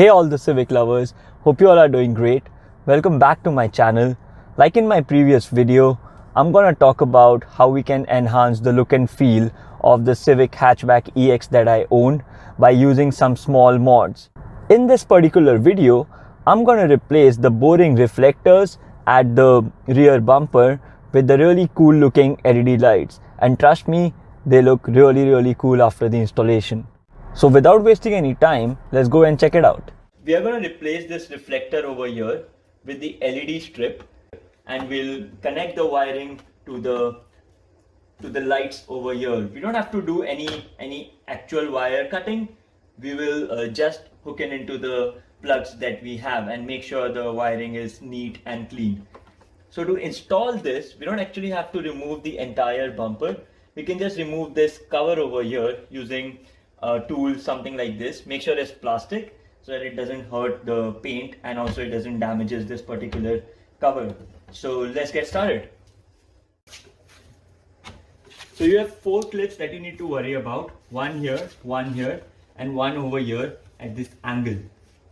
Hey all the Civic lovers, hope you all are doing great. Welcome back to my channel. Like in my previous video, I'm gonna talk about how we can enhance the look and feel of the Civic Hatchback EX that I own by using some small mods. In this particular video, I'm gonna replace the boring reflectors at the rear bumper with the really cool looking LED lights. And trust me, they look really cool after the installation. So without wasting any time, let's go and check it out. We are going to replace this reflector over here with the LED strip, and we'll connect the wiring to the lights over here. We don't have to do any actual wire cutting. We will just hook it into the plugs that we have and make sure the wiring is neat and clean. So to install this, we don't actually have to remove the entire bumper. We can just remove this cover over here using a tool, something like this. Make sure it's plastic so that it doesn't hurt the paint and also it doesn't damages this particular cover. So let's get started. So you have 4 clips that you need to worry about. One here, and one over here at this angle.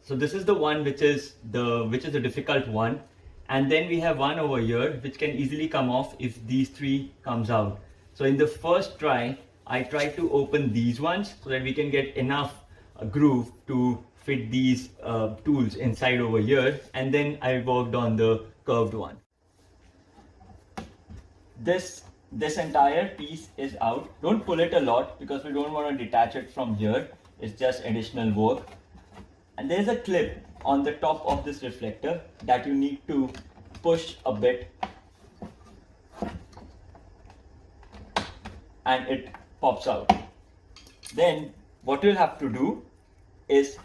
So this is the one which is the difficult one. And then we have one over here which can easily come off if these 3 comes out. So in the first try, I tried to open these ones so that we can get enough groove to fit these tools inside over here, and then I worked on the curved one. This entire piece is out. Don't pull it a lot because we don't want to detach it from here. It's just additional work. And there's a clip on the top of this reflector that you need to push a bit, and it pops out. Then what you'll have to do is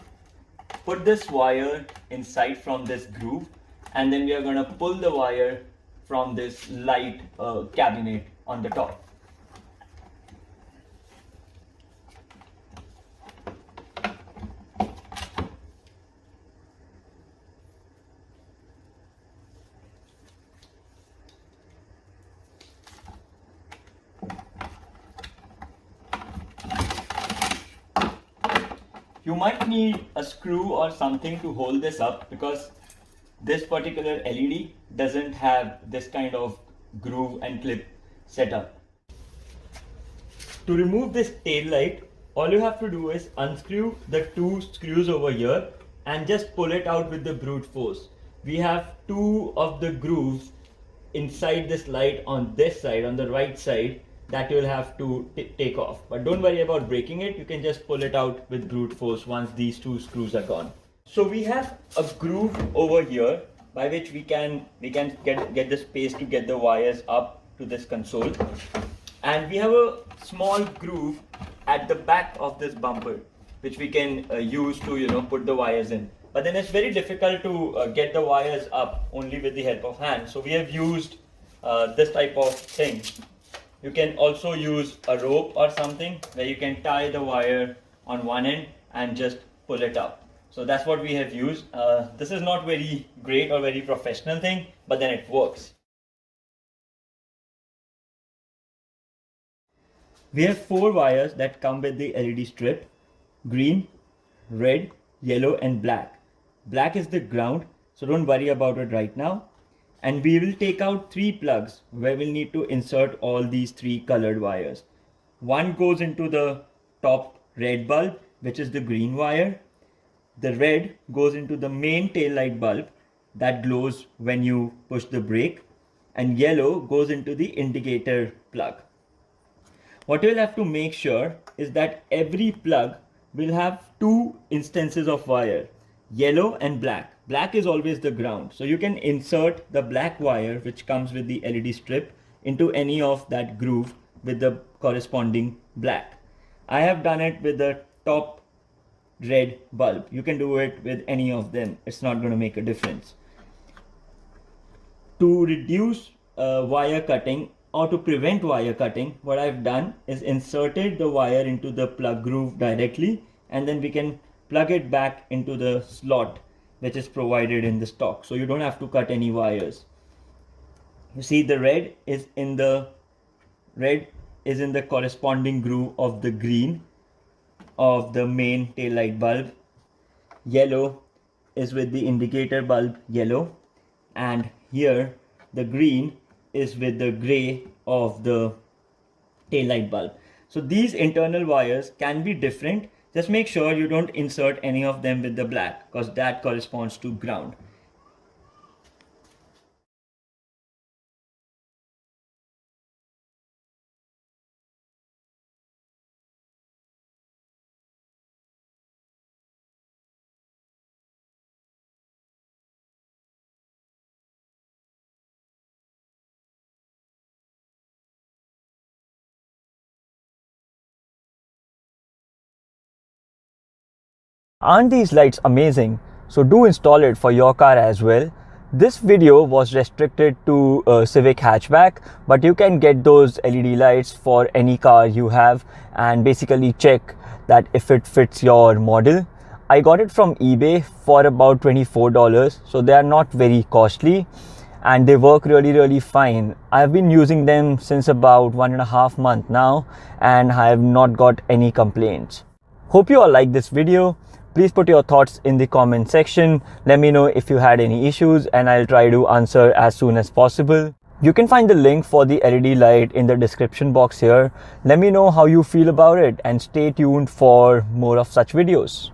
put this wire inside from this groove, and then we are going to pull the wire from this light cabinet on the top. You might need a screw or something to hold this up because this particular LED doesn't have this kind of groove and clip setup. To remove this tail light, all you have to do is unscrew the 2 screws over here and just pull it out with the brute force. We have 2 of the grooves inside this light on this side, on the right side, that you'll have to take off. But don't worry about breaking it. You can just pull it out with brute force once these 2 screws are gone. So we have a groove over here by which we can get the space to get the wires up to this console. And we have a small groove at the back of this bumper which we can use to put the wires in. But then it's very difficult to get the wires up only with the help of hand. So we have used this type of thing. You can also use a rope or something where you can tie the wire on one end and just pull it up. So that's what we have used. This is not very great or very professional thing, but then it works. We have 4 wires that come with the LED strip: green, red, yellow and black. Black is the ground, so don't worry about it right now. And we will take out 3 plugs where we'll need to insert all these 3 colored wires. One goes into the top red bulb, which is the green wire. The red goes into the main tail light bulb that glows when you push the brake. And yellow goes into the indicator plug. What you'll have to make sure is that every plug will have 2 instances of wire, yellow and black. Black is always the ground. So you can insert the black wire which comes with the LED strip into any of that groove with the corresponding black. I have done it with the top red bulb. You can do it with any of them. It's not going to make a difference. To reduce wire cutting or to prevent wire cutting, what I've done is inserted the wire into the plug groove directly, and then we can plug it back into the slot which is provided in the stock, so you don't have to cut any wires. You see the red is in the corresponding groove of the green of the main tail light bulb, yellow is with the indicator bulb yellow, and here the green is with the gray of the tail light bulb. So these internal wires can be different. Just make sure you don't insert any of them with the black, because that corresponds to ground. Aren't these lights amazing? So do install it for your car as well. This video was restricted to Civic Hatchback, but you can get those LED lights for any car you have and basically check that if it fits your model. I got it from eBay for about $24, so they are not very costly and they work really fine. I've been using them since about 1.5 months now and I have not got any complaints. Hope you all like this video. Please put your thoughts in the comment section. Let me know if you had any issues and I'll try to answer as soon as possible. You can find the link for the LED light in the description box here. Let me know how you feel about it and stay tuned for more of such videos.